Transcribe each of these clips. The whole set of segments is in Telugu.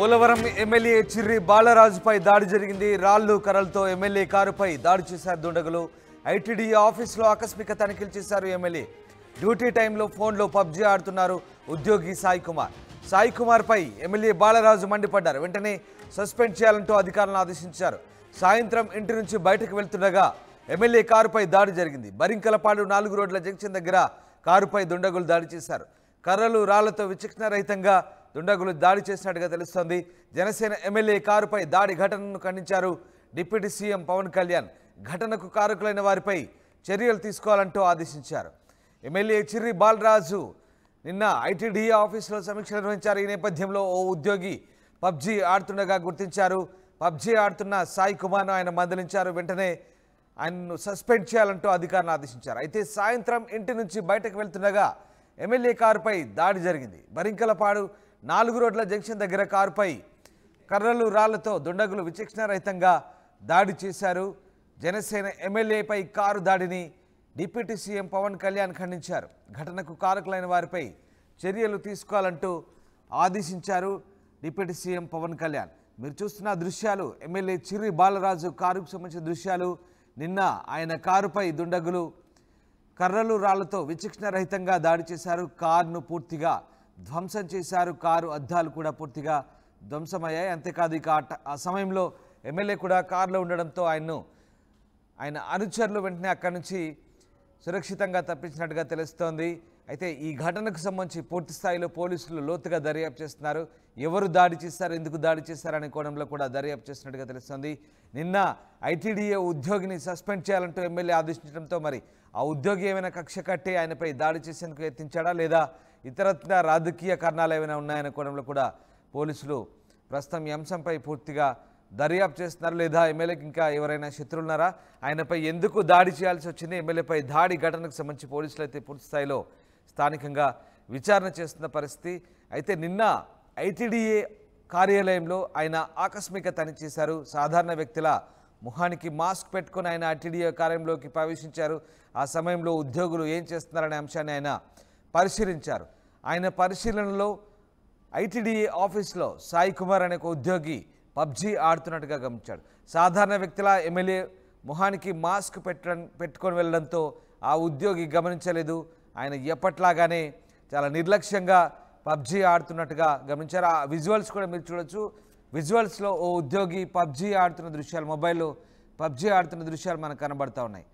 పోలవరం ఎమ్మెల్యే చిర్రి బాలరాజుపై దాడి జరిగింది. రాళ్లు కర్రలతో ఎమ్మెల్యే కారుపై దాడి చేశారు దుండగులు. ఐటీడీఏ ఆఫీసులో ఆకస్మిక తనిఖీలు చేశారు ఎమ్మెల్యే. డ్యూటీ టైంలో ఫోన్లో పబ్జీ ఆడుతున్నారు ఉద్యోగి సాయి కుమార్. సాయి కుమార్పై ఎమ్మెల్యే బాలరాజు మండిపడ్డారు. వెంటనే సస్పెండ్ చేయాలంటూ అధికారులను ఆదేశించారు. సాయంత్రం ఇంటి నుంచి బయటకు వెళ్తుండగా ఎమ్మెల్యే కారుపై దాడి జరిగింది. బరింకలపాడు 4 రోడ్ల జంక్షన్ దగ్గర కారుపై దుండగులు దాడి చేశారు. కర్రలు రాళ్లతో విచక్షణరహితంగా దుండగులు దాడి చేసినట్టుగా తెలుస్తోంది. జనసేన ఎమ్మెల్యే కారుపై దాడి ఘటనను ఖండించారు డిప్యూటీ సీఎం పవన్ కళ్యాణ్. ఘటనకు కారకులైన వారిపై చర్యలు తీసుకోవాలంటూ ఆదేశించారు. ఎమ్మెల్యే చిర్రి బాలరాజు నిన్న ఐటీడీఏ ఆఫీసులో సమీక్ష నిర్వహించారు. ఈ నేపథ్యంలో ఓ ఉద్యోగి పబ్జీ ఆడుతుండగా గుర్తించారు. పబ్జీ ఆడుతున్న సాయి కుమార్ను ఆయన మందలించారు. వెంటనే ఆయన్ను సస్పెండ్ చేయాలంటూ అధికారులను ఆదేశించారు. అయితే సాయంత్రం ఇంటి నుంచి బయటకు వెళ్తుండగా ఎమ్మెల్యే కారుపై దాడి జరిగింది. బరింకలపాడు 4 రోడ్ల జంక్షన్ దగ్గర కారుపై కర్రలు రాళ్లతో దుండగులు విచక్షణరహితంగా దాడి చేశారు. జనసేన ఎమ్మెల్యేపై కారు దాడిని డిప్యూటీ సీఎం పవన్ కళ్యాణ్ ఖండించారు. ఘటనకు కారకులైన వారిపై చర్యలు తీసుకోవాలంటూ ఆదేశించారు డిప్యూటీ సీఎం పవన్ కళ్యాణ్. మీరు చూస్తున్న దృశ్యాలు ఎమ్మెల్యే చిర్రి బాలరాజు కారుకు సంబంధించిన దృశ్యాలు. నిన్న ఆయన కారుపై దుండగులు కర్రలు రాళ్లతో విచక్షణరహితంగా దాడి చేశారు. కారును పూర్తిగా ధ్వంసం చేశారు. కారు అద్దాలు కూడా పూర్తిగా ధ్వంసమయ్యాయి. అంతేకాదు ఇక ఆ సమయంలో ఎమ్మెల్యే కూడా కారులో ఉండడంతో ఆయన అనుచరులు వెంటనే అక్కడి నుంచి సురక్షితంగా తప్పించినట్టుగా తెలుస్తోంది. అయితే ఈ ఘటనకు సంబంధించి పూర్తి స్థాయిలో పోలీసులు లోతుగా దర్యాప్తు చేస్తున్నారు. ఎవరు దాడి చేశారు, ఎందుకు దాడి చేశారనే కోణంలో కూడా దర్యాప్తు చేస్తున్నట్టుగా తెలుస్తోంది. నిన్న ఐటీడీఏ ఉద్యోగిని సస్పెండ్ చేయాలంటూ ఎమ్మెల్యే ఆదేశించడంతో మరి ఆ ఉద్యోగి ఏమైనా కక్ష కట్టి ఆయనపై దాడి చేసేందుకు యత్నించాడా లేదా ఇతరత్ర రాజకీయ కారణాలు ఏమైనా ఉన్నాయనే కోణంలో కూడా పోలీసులు ప్రస్తుతం ఈ అంశంపై పూర్తిగా దర్యాప్తు చేస్తున్నారు. లేదా ఎమ్మెల్యేకి ఇంకా ఎవరైనా శత్రువులున్నారా, ఆయనపై ఎందుకు దాడి చేయాల్సి వచ్చింది, ఎమ్మెల్యేపై దాడి ఘటనకు సంబంధించి పోలీసులు అయితే పూర్తి స్థాయిలో స్థానికంగా విచారణ చేస్తున్న పరిస్థితి. అయితే నిన్న ఐటీడీఏ కార్యాలయంలో ఆయన ఆకస్మిక తనిఖీ చేశారు. సాధారణ వ్యక్తుల ముఖానికి మాస్క్ పెట్టుకుని ఆయన ఐటీడీఏ కార్యాలయంలోకి ప్రవేశించారు. ఆ సమయంలో ఉద్యోగులు ఏం చేస్తున్నారనే అంశాన్ని ఆయన పరిశీలించారు. ఆయన పరిశీలనలో ఐటీడీఏ ఆఫీస్లో సాయి కుమార్ అనే ఒక ఉద్యోగి పబ్జీ ఆడుతున్నట్టుగా గమనించాడు. సాధారణ వ్యక్తుల ఎమ్మెల్యే మొహానికి మాస్క్ పెట్టుకొని వెళ్ళడంతో ఆ ఉద్యోగి గమనించలేదు. ఆయన ఎప్పట్లాగానే చాలా నిర్లక్ష్యంగా పబ్జీ ఆడుతున్నట్టుగా గమనించారు. ఆ విజువల్స్ కూడా మీరు చూడొచ్చు. విజువల్స్లో ఓ ఉద్యోగి పబ్జీ ఆడుతున్న దృశ్యాలు, మొబైల్లో పబ్జీ ఆడుతున్న దృశ్యాలు మనకు కనబడతా ఉన్నాయి.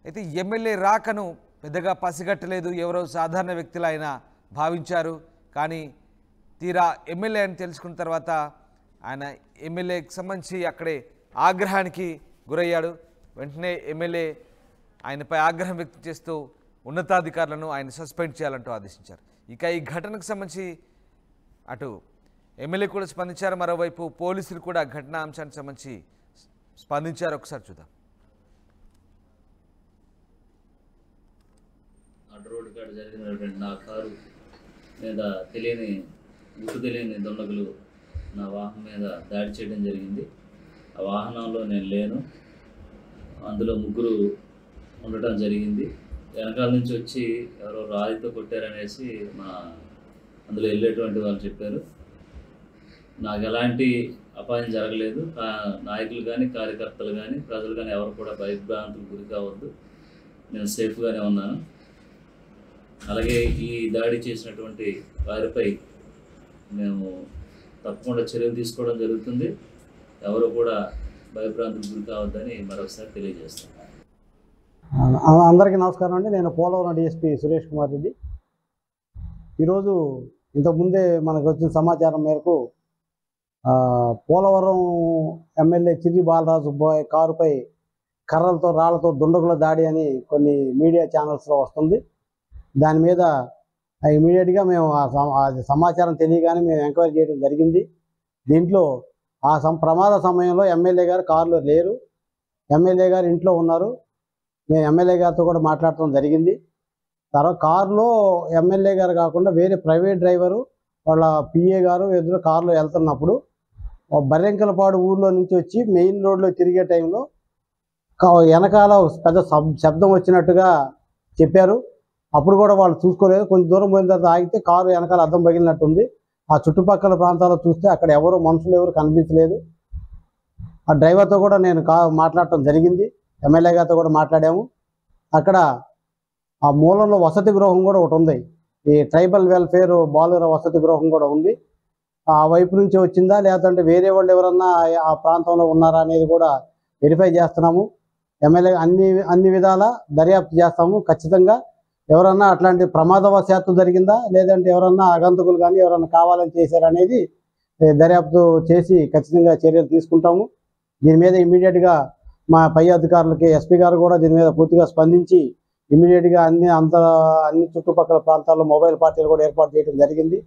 అయితే ఎమ్మెల్యే రాకను పెద్దగా పసిగట్టలేదు. ఎవరో సాధారణ వ్యక్తులు ఆయన భావించారు. కానీ తీరా ఎమ్మెల్యే అని తెలుసుకున్న తర్వాత ఆయన ఎమ్మెల్యేకి సంబంధించి అక్కడే ఆగ్రహానికి గురయ్యాడు. వెంటనే ఎమ్మెల్యే ఆయనపై ఆగ్రహం వ్యక్తం చేస్తూ ఉన్నతాధికారులను ఆయన సస్పెండ్ చేయాలంటూ ఆదేశించారు. ఇక ఈ ఘటనకు సంబంధించి అటు ఎమ్మెల్యే కూడా స్పందించారు. మరోవైపు పోలీసులు కూడా ఘటనా అంశానికి సంబంధించి స్పందించారు. ఒకసారి చూద్దాం. రోడ్డు కాడ జరిగినటువంటి నా కారు మీద తెలియని దుండగులు నా వాహనం మీద దాడి చేయడం జరిగింది. ఆ వాహనంలో నేను లేను. అందులో ముగ్గురు ఉండటం జరిగింది. వెనకాల నుంచి వచ్చి ఎవరో రాయితో కొట్టారనేసి అందులో వెళ్ళేటువంటి వాళ్ళు చెప్పారు. నాకు ఎలాంటి అపాయం జరగలేదు. నాయకులు కానీ, కార్యకర్తలు కానీ, ప్రజలు కానీ ఎవరు కూడా భయభ్రాంతులకు గురి కావద్దు. నేను సేఫ్గానే ఉన్నాను. అలాగే ఈ దాడి చేసినటువంటి వారిపై మేము తప్పకుండా చర్యలు తీసుకోవడం జరుగుతుంది. ఎవరు కూడా భయభ్రాంతులకు గురి కావద్దని మరొకసారి తెలియజేస్తాను. అందరికీ నమస్కారం అండి. నేను పోలవరం డిఎస్పీ సురేష్ కుమార్ రెడ్డి. ఈరోజు ఇంతకుముందే మనకు వచ్చిన సమాచారం మేరకు పోలవరం ఎమ్మెల్యే చిర్రి బాలరాజు కారుపై కర్రలతో రాళ్లతో దుండగుల దాడి అని కొన్ని మీడియా ఛానల్స్లో వస్తుంది. దాని మీద ఇమీడియట్గా మేము సమాచారం తెలియగానే మేము ఎంక్వైరీ చేయడం జరిగింది. దీంట్లో ప్రమాద సమయంలో ఎమ్మెల్యే గారు కారులో లేరు. ఎమ్మెల్యే గారు ఇంట్లో ఉన్నారు. మేము ఎమ్మెల్యే గారితో కూడా మాట్లాడటం జరిగింది. తర్వాత కారులో ఎమ్మెల్యే గారు కాకుండా వేరే ప్రైవేట్ డ్రైవరు వాళ్ళ పిఏ గారు ఎదురు కారులో వెళ్తున్నప్పుడు బర్రెంకలపాడు ఊర్లో నుంచి వచ్చి మెయిన్ రోడ్లో తిరిగే టైంలో వెనకాల పెద్ద శబ్దం వచ్చినట్టుగా చెప్పారు. అప్పుడు కూడా వాళ్ళు చూసుకోలేదు. కొంచెం దూరం పోయిన తర్వాత ఆగితే కారు వెనకాల అద్దం పగిలినట్టుంది. ఆ చుట్టుపక్కల ప్రాంతాల్లో చూస్తే అక్కడ మనుషులు ఎవరు కనిపించలేదు. ఆ డ్రైవర్తో కూడా నేను మాట్లాడటం జరిగింది, ఎమ్మెల్యే గారితో కూడా మాట్లాడాము. అక్కడ ఆ మూలంలో వసతి గృహం కూడా ఒకటి ఉంది, ఈ ట్రైబల్ వెల్ఫేర్ బాలుర వసతి గృహం కూడా ఉంది. ఆ వైపు నుంచి వచ్చిందా లేదంటే వేరే వాళ్ళు ఎవరన్నా ఆ ప్రాంతంలో ఉన్నారా అనేది కూడా వెరిఫై చేస్తున్నాము. ఎమ్మెల్యే అన్ని విధాల దర్యాప్తు చేస్తాము. ఖచ్చితంగా ఎవరన్నా అట్లాంటి ప్రమాదవశాత్తు జరిగిందా లేదంటే ఎవరన్నా ఆగంతకులు కానీ ఎవరన్నా కావాలని చేశారనేది దర్యాప్తు చేసి ఖచ్చితంగా చర్యలు తీసుకుంటాము. దీని మీద ఇమీడియట్గా మా పై అధికారులకి ఎస్పీ గారు కూడా దీని మీద పూర్తిగా స్పందించి ఇమీడియట్గా అన్ని చుట్టుపక్కల ప్రాంతాల్లో మొబైల్ పార్టీలు కూడా ఏర్పాటు చేయడం జరిగింది.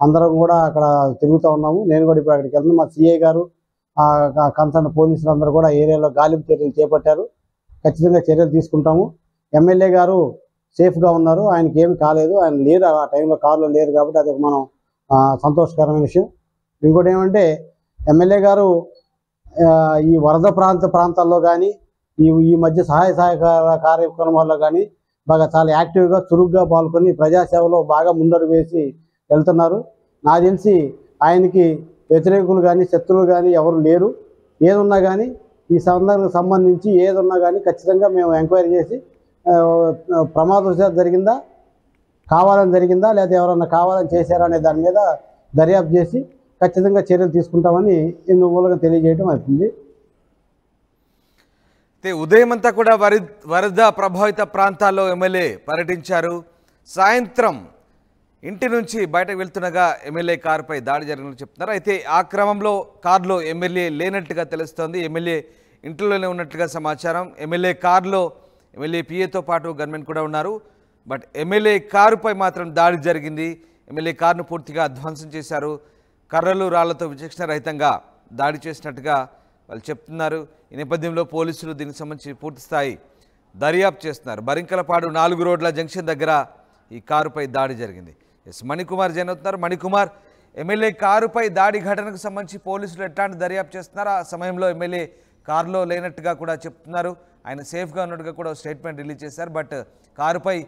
అందరం కూడా అక్కడ తిరుగుతూ ఉన్నాము. నేను కూడా ఇప్పుడు అక్కడికి వెళ్తున్నాను. మా సిఐ గారు కన్సర్న్ పోలీసులు అందరూ కూడా ఏరియాలో గాలింపు చర్యలు చేపట్టారు. ఖచ్చితంగా చర్యలు తీసుకుంటాము. ఎమ్మెల్యే గారు సేఫ్గా ఉన్నారు, ఆయనకి ఏమి కాలేదు, ఆయన లేరు ఆ టైంలో కారులో లేరు కాబట్టి అది మనం సంతోషకరమైన విషయం. ఇంకోటి ఏమంటే ఎమ్మెల్యే గారు ఈ వరద ప్రాంతాల్లో కానీ ఈ మధ్య సహాయ కార్యక్రమాల్లో కానీ బాగా చాలా యాక్టివ్గా చురుగ్గా పాల్గొని ప్రజాసేవలో బాగా ముందడుగు వేసి వెళ్తున్నారు. నాకు తెలిసి ఆయనకి వ్యతిరేకులు కానీ శత్రువులు కానీ ఎవరు లేరు. ఏదున్నా కానీ ఈ సందర్భానికి సంబంధించి ఏదున్నా కానీ ఖచ్చితంగా మేము ఎంక్వైరీ చేసి ప్రమాదవశాత్తు జరిగిందా, కావాలని జరిగిందా, లేదా ఎవరన్నా కావాలని చేశారా అనే దాని మీద దర్యాప్తు చేసి ఖచ్చితంగా చర్యలు తీసుకుంటామని ఇందు మూలంగా తెలియజేయడం అవుతుంది. ఉదయం అంతా కూడా వరద ప్రభావిత ప్రాంతాల్లో ఎమ్మెల్యే పర్యటించారు. సాయంత్రం ఇంటి నుంచి బయటకు వెళ్తుండగా ఎమ్మెల్యే కారుపై దాడి జరిగినట్టు చెప్తున్నారు. అయితే ఆ క్రమంలో కారులో ఎమ్మెల్యే లేనట్టుగా తెలుస్తోంది. ఎమ్మెల్యే ఇంట్లోనే ఉన్నట్టుగా సమాచారం. ఎమ్మెల్యే కారులో ఎమ్మెల్యే పిఏతో పాటు గన్మెన్ కూడా ఉన్నారు. బట్ ఎమ్మెల్యే కారుపై మాత్రం దాడి జరిగింది. ఎమ్మెల్యే కారును పూర్తిగా ధ్వంసం చేశారు. కర్రలు రాళ్లతో విచక్షణ రహితంగా దాడి చేసినట్టుగా వాళ్ళు చెప్తున్నారు. ఈ నేపథ్యంలో పోలీసులు దీనికి సంబంధించి పూర్తిస్థాయి దర్యాప్తు చేస్తున్నారు. బరింకలపాడు 4 రోడ్ల జంక్షన్ దగ్గర ఈ కారుపై దాడి జరిగింది. మణికుమార్ జైన్ అవుతున్నారు. మణికుమార్, ఎమ్మెల్యే కారుపై దాడి ఘటనకు సంబంధించి పోలీసులు ఎట్లాంటి దర్యాప్తు చేస్తున్నారు? ఆ సమయంలో ఎమ్మెల్యే కారులో లేనట్టుగా కూడా చెప్తున్నారు. ఆయన సేఫ్గా ఉన్నట్టుగా కూడా స్టేట్మెంట్ రిలీజ్ చేశారు. బట్ కారుపై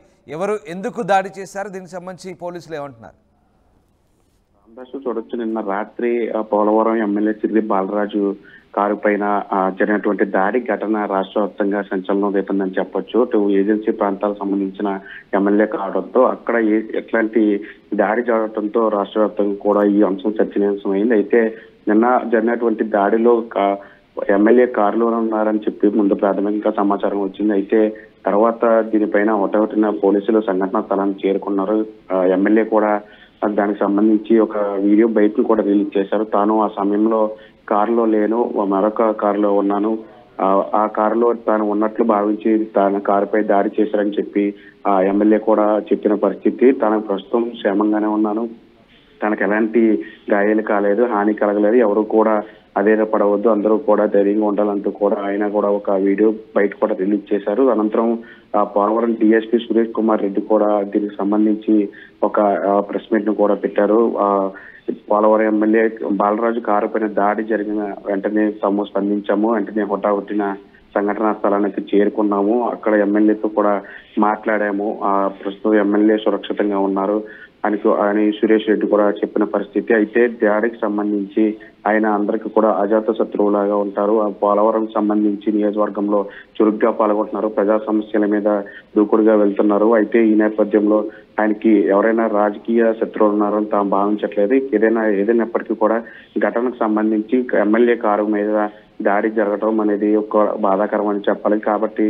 ఎందుకు దాడి చేశారు? దీనికి సంబంధించి పోలీసులు ఏమంటున్నారు? చూడొచ్చు, నిన్న రాత్రి పోలవరం ఎమ్మెల్యే చిర్రి బాలరాజు కారు పైన జరిగినటువంటి దాడి ఘటన రాష్ట్ర వ్యాప్తంగా సంచలనం రేపిందని చెప్పొచ్చు. ఏజెన్సీ ప్రాంతాలకు సంబంధించిన ఎమ్మెల్యే కావడంతో అక్కడ ఎట్లాంటి దాడి జరగడంతో రాష్ట్ర వ్యాప్తంగా కూడా ఈ అంశం చర్చనీయాంశమైంది. అయితే నిన్న జరిగినటువంటి దాడిలో ఎమ్మెల్యే కారులో ఉన్నారని చెప్పి ముందు ప్రాథమికంగా సమాచారం వచ్చింది. అయితే తర్వాత దీనిపైన ఒకటిన పోలీసులు సంఘటనా స్థలానికి చేరుకున్నారు. ఎమ్మెల్యే కూడా దానికి సంబంధించి ఒక వీడియో బయటను కూడా రిలీజ్ చేశారు. తాను ఆ సమయంలో కారులో లేను, మరొక కారులో ఉన్నాను, ఆ కారులో తాను ఉన్నట్లు భావించి తన కారుపై దాడి చేశారని చెప్పి ఆ ఎమ్మెల్యే కూడా చెప్పిన పరిస్థితి. తనకు ప్రస్తుతం క్షేమంగానే ఉన్నాను, తనకు ఎలాంటి గాయాలు కాలేదు, హాని కలగలేదు, ఎవరు కూడా అధైర్యపడవద్దు, అందరూ కూడా ధైర్యంగా ఉండాలంటూ కూడా ఆయన కూడా ఒక వీడియో బయట కూడా రిలీజ్ చేశారు. అనంతరం పోలవరం డిఎస్పీ సురేష్ కుమార్ రెడ్డి కూడా దీనికి సంబంధించి ఒక ప్రెస్ మీట్ ను కూడా పెట్టారు. పోలవరం ఎమ్మెల్యే బాలరాజు కారు పైన దాడి జరిగిన వెంటనే తాము స్పందించాము, వెంటనే హుటాహుటిన సంఘటనా స్థలానికి చేరుకున్నాము, అక్కడ ఎమ్మెల్యేతో కూడా మాట్లాడాము, ప్రస్తుతం ఎమ్మెల్యే సురక్షితంగా ఉన్నారు అని సురేష్ రెడ్డి కూడా చెప్పిన పరిస్థితి. అయితే దాడికి సంబంధించి ఆయన అందరికీ కూడా అజాత శత్రువులాగా ఉంటారు. ఆ పోలవరం సంబంధించి నియోజకవర్గంలో చురుగ్గా పాల్గొంటున్నారు, ప్రజా సమస్యల మీద దూకుడుగా వెళ్తున్నారు. అయితే ఈ నేపథ్యంలో ఆయనకి ఎవరైనా రాజకీయ శత్రువులు ఉన్నారని తాము భావించట్లేదు. ఏదైనప్పటికీ కూడా ఘటనకు సంబంధించి ఎమ్మెల్యే కారు మీద దాడి జరగడం అనేది ఒక బాధాకరం అని చెప్పాలి. కాబట్టి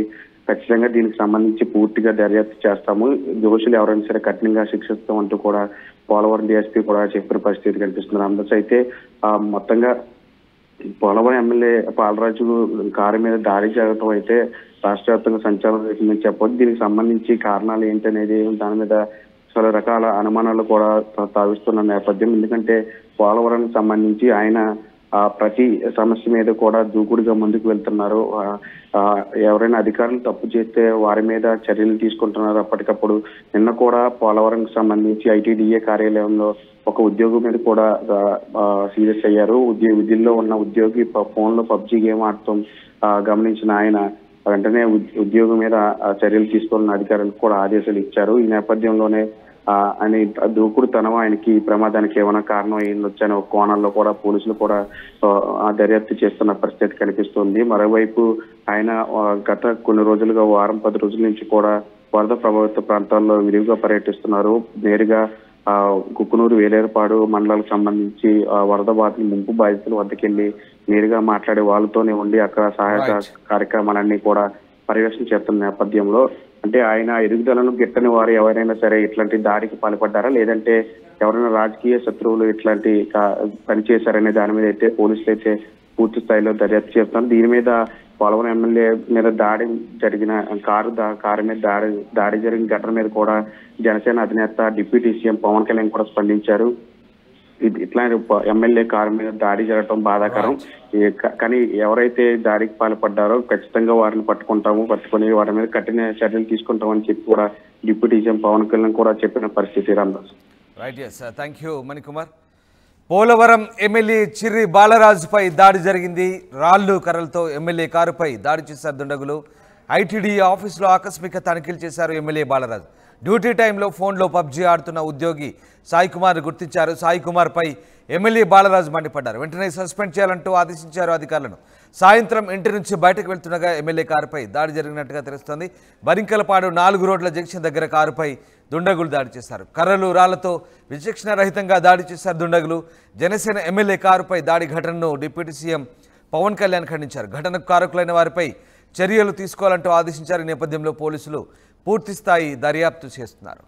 ఖచ్చితంగా దీనికి సంబంధించి పూర్తిగా దర్యాప్తు చేస్తాము, దోషులు ఎవరైనా సరే కఠినంగా శిక్షిస్తామంటూ కూడా పోలవరం డిఎస్పీ కూడా చెప్పిన పరిస్థితి కనిపిస్తుంది. అందరూ అయితే మొత్తంగా పోలవరం ఎమ్మెల్యే బాలరాజు కారు మీద దాడి జరగడం అయితే రాష్ట్ర వ్యాప్తంగా సంచలనం చేసిందని చెప్పొచ్చు. దీనికి సంబంధించి కారణాలు ఏంటనేది దాని మీద చాలా రకాల అనుమానాలు కూడా తావిస్తున్న నేపథ్యం. ఎందుకంటే పోలవరానికి సంబంధించి ఆయన ప్రతి సమస్య మీద కూడా దూకుడుగా ముందుకు వెళ్తున్నారు. ఎవరైనా అధికారులు తప్పు చేస్తే వారి మీద చర్యలు తీసుకుంటున్నారు అప్పటికప్పుడు. నిన్న కూడా పోలవరంకి సంబంధించి ఐటీడీఏ కార్యాలయంలో ఒక ఉద్యోగి మీద కూడా సీరియస్ అయ్యారు. విధుల్లో ఉన్న ఉద్యోగి ఫోన్ లో పబ్జీ గేమ్ ఆడటం గమనించిన ఆయన వెంటనే ఉద్యోగం మీద చర్యలు తీసుకున్న అధికారులకు కూడా ఆదేశాలు ఇచ్చారు. ఈ నేపథ్యంలోనే అని దూకుడుతనం ఆయనకి ఈ ప్రమాదానికి ఏమైనా కారణం అయ్యిందొచ్చు అనే ఒక కోణంలో కూడా పోలీసులు కూడా దర్యాప్తు చేస్తున్న పరిస్థితి కనిపిస్తుంది. మరోవైపు ఆయన గత కొన్ని రోజులుగా వారం 10 రోజుల నుంచి కూడా వరద ప్రభావిత ప్రాంతాల్లో విరివిగా పర్యటిస్తున్నారు. నేరుగా కుక్కునూరు, వేలేరుపాడు మండలాలకు సంబంధించి వరద బాధితులు ముంపు బాధితుల వద్దకు వెళ్ళి నేరుగా మాట్లాడే వాళ్ళతోనే ఉండి అక్కడ సహాయక కార్యక్రమాలన్నీ కూడా పర్యవేక్షణ చేస్తున్న నేపథ్యంలో అంటే ఆయన ఎదుగుదలను గిట్టని వారు ఎవరైనా సరే ఇట్లాంటి దాడికి పాల్పడ్డారా, లేదంటే ఎవరైనా రాజకీయ శత్రువులు ఇట్లాంటి పని చేశారనే దాని మీద అయితే పోలీసులు అయితే పూర్తి స్థాయిలో దర్యాప్తు చేస్తున్నారు. దీని మీద పోలవరం ఎమ్మెల్యే మీద దాడి జరిగిన కారు మీద దాడి జరిగిన ఘటన మీద కూడా జనసేన అధినేత డిప్యూటీ సీఎం పవన్ కళ్యాణ్ కూడా స్పందించారు. ఇట్లాంటి ఎమ్మెల్యే కారు మీద దాడి జరగడం బాధాకరం, కానీ ఎవరైతే దాడికి పాల్పడ్డారో ఖచ్చితంగా వారిని పట్టుకుని వారి మీద కఠిన చర్యలు తీసుకుంటామని చెప్పి కూడా డిప్యూటీ సీఎం పవన్ కళ్యాణ్ కూడా చెప్పిన పరిస్థితి. Ramadas. Right, yes, thank you Manikumar. Polavaram MLA Chirri బాలరాజుపై దాడి జరిగింది. రాళ్లు కర్రలతో ఎమ్మెల్యే కారుపై దాడి చేశారు దుండగులు. ఐటీడీ ఆఫీసులో ఆకస్మిక తనిఖీలు చేశారు ఎమ్మెల్యే బాలరాజు. డ్యూటీ టైంలో ఫోన్లో పబ్జీ ఆడుతున్న ఉద్యోగి సాయి కుమార్ గుర్తించారు. సాయి కుమార్పై ఎమ్మెల్యే బాలరాజు మండిపడ్డారు. వెంటనే సస్పెండ్ చేయాలంటూ ఆదేశించారు అధికారులను. సాయంత్రం ఇంటి నుంచి బయటకు వెళ్తుండగా ఎమ్మెల్యే కారుపై దాడి జరిగినట్టుగా తెలుస్తోంది. బరింకలపాడు 4 రోడ్ల జంక్షన్ దగ్గర కారుపై దుండగులు దాడి చేశారు. కర్రలు, రాళ్లతో విచక్షణ రహితంగా దాడి చేశారు దుండగులు. జనసేన ఎమ్మెల్యే కారుపై దాడి ఘటనను డిప్యూటీ సీఎం పవన్ కళ్యాణ్ ఖండించారు. ఘటనకు కారకులైన వారిపై చర్యలు తీసుకోవాలంటూ ఆదేశించారు. ఈ నేపథ్యంలో పోలీసులు పూర్తిస్థాయి దర్యాప్తు చేస్తున్నారు.